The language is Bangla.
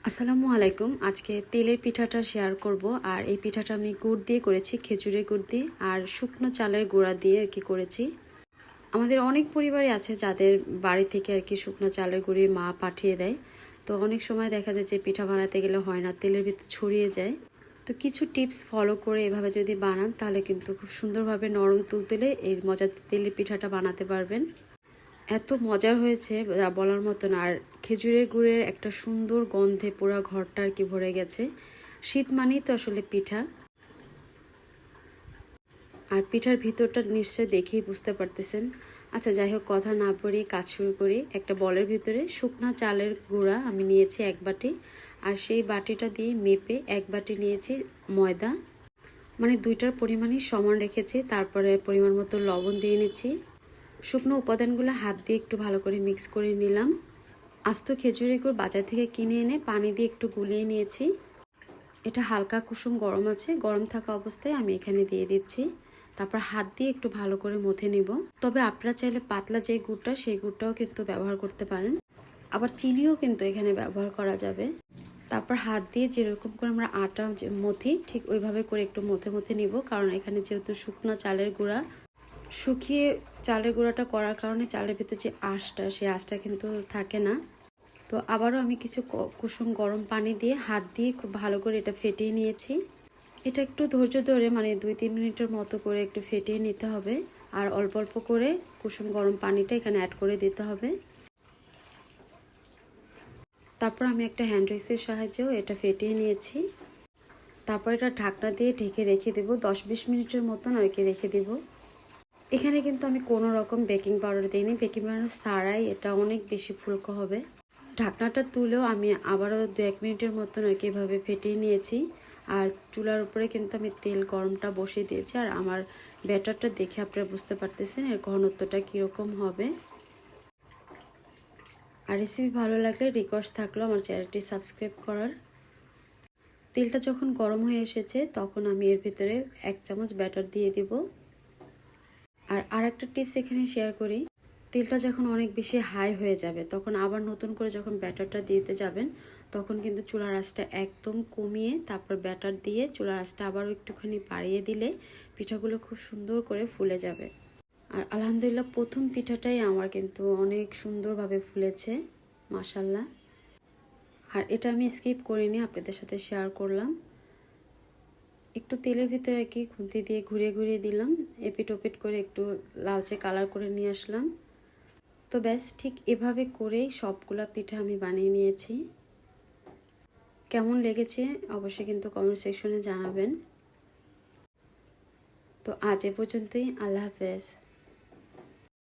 আসসালামু আলাইকুম। আজকে তেলের পিঠাটা শেয়ার করব। আর এই পিঠাটা আমি গুড় দিয়ে করেছি, খেজুরের গুড় দিয়ে আর শুকনো চালের গুঁড়া দিয়ে আর কি করেছি। আমাদের অনেক পরিবারই আছে যাদের বাড়ি থেকে আর কি শুকনো চালের গুঁড়ি মা পাঠিয়ে দেয়। তো অনেক সময় দেখা যায় যে পিঠা বানাতে গেলে হয় না, তেলের ভিতর ছড়িয়ে যায়। তো কিছু টিপস ফলো করে এভাবে যদি বানান তাহলে কিন্তু খুব সুন্দরভাবে নরম তুলতুলে এই মজার তেলের পিঠাটা বানাতে পারবেন। এত মজার হয়েছে যা বলার মতন। আর খেজুরের গুড়ের একটা সুন্দর গন্ধে পুরো ঘরটা আর কি ভরে গেছে। শীত মানেই তো আসলে পিঠা। আর পিঠার ভিতরটা নিশ্চয় দেখেই বুঝতে পারতেছেন। আচ্ছা যাই হোক, কথা না বলি কাজ শুরু করি। একটা বলের ভিতরে শুকনা চালের গুঁড়া আমি নিয়েছি 1 বাটি। আর সেই বাটিটা দিয়ে মেপে 1 বাটি নিয়েছি ময়দা। মানে দুইটার পরিমাণই সমান রেখেছি। তারপরে পরিমাণ মতো লবণ দিয়ে নিচ্ছি। শুকনো উপাদানগুলো হাত দিয়ে একটু ভালো করে মিক্স করে নিলাম। আস্ত খেজুরের গুড় বাজার থেকে কিনে এনে পানি দিয়ে একটু গুলিয়ে নিয়েছি। এটা হালকা কুসুম গরম আছে, গরম থাকা অবস্থায় আমি এখানে দিয়ে দিচ্ছি। তারপর হাত দিয়ে একটু ভালো করে মথে নিব। তবে আপনারা চাইলে পাতলা যে গুড়টা সেই গুড়টাও কিন্তু ব্যবহার করতে পারেন। আবার চিনিও কিন্তু এখানে ব্যবহার করা যাবে। তারপর হাত দিয়ে যেরকম করে আমরা আটা মথি ঠিক ওইভাবে করে একটু মথে মথে নিব। কারণ এখানে যেহেতু শুকনো চালের গুঁড়া, শুকিয়ে চালের গুঁড়াটা করার কারণে চালের ভিতর যে আঁশটা, সেই আঁশটা কিন্তু থাকে না। তো আবারও আমি কিছু কুসুম গরম পানি দিয়ে হাত দিয়ে খুব ভালো করে এটা ফেটিয়ে নিয়েছি। এটা একটু ধৈর্য ধরে মানে 2-3 মিনিটের মতো করে একটু ফেটিয়ে নিতে হবে। আর অল্প অল্প করে কুসুম গরম পানিটা এখানে অ্যাড করে দিতে হবে। তারপর আমি একটা হ্যান্ড উইক্সের সাহায্যেও এটা ফেটিয়ে নিয়েছি। তারপর এটা ঢাকনা দিয়ে ঢেকে রেখে দেবো 10-20 মিনিটের মতন আর কি রেখে দেবো। এখানে কিন্তু আমি কোনো রকম বেকিং পাউডার দিইনি। বেকিং পাউডার ছাড়াই এটা অনেক বেশি ফুলকো হবে। ঢাকনাটা তুলেও আমি আবারও 2-1 মিনিটের মতন আর কি এভাবে ফেটিয়ে নিয়েছি। আর চুলার উপরে কিন্তু আমি তেল গরমটা বসিয়ে দিয়েছি। আর আমার ব্যাটারটা দেখে আপনারা বুঝতে পারতেছেন এর ঘনত্বটা কীরকম হবে। আর রেসিপি ভালো লাগলে রিকোয়েস্ট থাকলো আমার চ্যানেলটি সাবস্ক্রাইব করার। তেলটা যখন গরম হয়ে এসেছে তখন আমি এর ভিতরে 1 চামচ ব্যাটার দিয়ে দিব। আর আরেকটা টিপস এখানে শেয়ার করি। তেলটা যখন অনেক বেশি হাই হয়ে যাবে তখন আবার নতুন করে যখন ব্যাটারটা দিতে যাবেন তখন কিন্তু চুলার আঁচটা একদম কমিয়ে তারপর ব্যাটার দিয়ে চুলার আঁচটা আবারও একটুখানি বাড়িয়ে দিলে পিঠাগুলো খুব সুন্দর করে ফুলে যাবে। আর আলহামদুলিল্লাহ প্রথম পিঠাটাই আমার কিন্তু অনেক সুন্দরভাবে ফুলেছে, মাশাল্লাহ। আর এটা আমি স্কিপ করিনি, আপনাদের সাথে শেয়ার করলাম। একটু তেলের ভিতরে আর কি খুন্তি দিয়ে ঘুরিয়ে ঘুরিয়ে দিলাম, এপিট ওপিট করে একটু লালচে কালার করে নিয়ে আসলাম। তো ব্যাস ঠিক এভাবে করেই সবগুলা পিঠা আমি বানিয়ে নিয়েছি। কেমন লেগেছে অবশ্যই কিন্তু কমেন্ট সেকশনে জানাবেন। তো আজ এ পর্যন্তই, আল্লাহ হাফেজ।